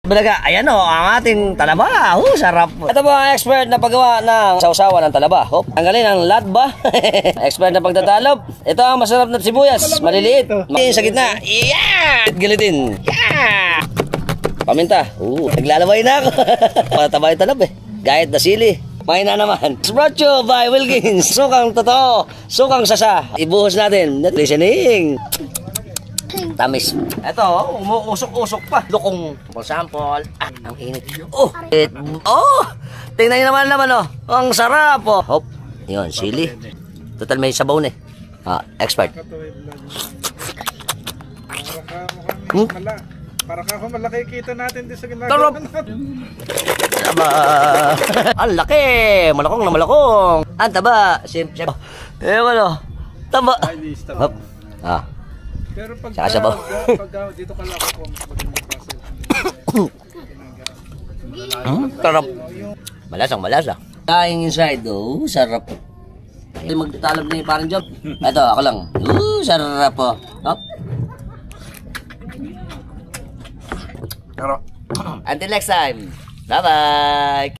Balaga, ayan o, ang ating talaba. Sarap. Ito po ang expert na paggawa ng sausawan ng talaba. Hop, tanggalin ang latba. Expert na pagtatalop. Ito ang masarap na sibuyas. Maliliit. Sa gitna. Yeah! Gilitin. Yeah! Paminta. Naglalaway na ako. Pataba yung talab eh. Gayat na sili. May na naman. Brought you by Wilkins. Sukang totoo. Sukang sasa. Ibuhos natin. Listening. Tamis. Ito, umuusok-usok pa. Lukong. For example, ang init. Tingnan nyo naman, ang sarap, Hop. Yun, sili. Total may sabaw na expert. Para ka kung malaki kita natin din sa ginagawa natin. Taba. Ang laki. Malakong na malakong. Ang taba. Siyempre. Taba. Hop. Pero pag dito ka lang ako sarap. Malasa. Dying inside, sarap. Magtatalab na yung parang job. Ito, ako lang. Sarap po. Hop. Until next time. Bye-bye.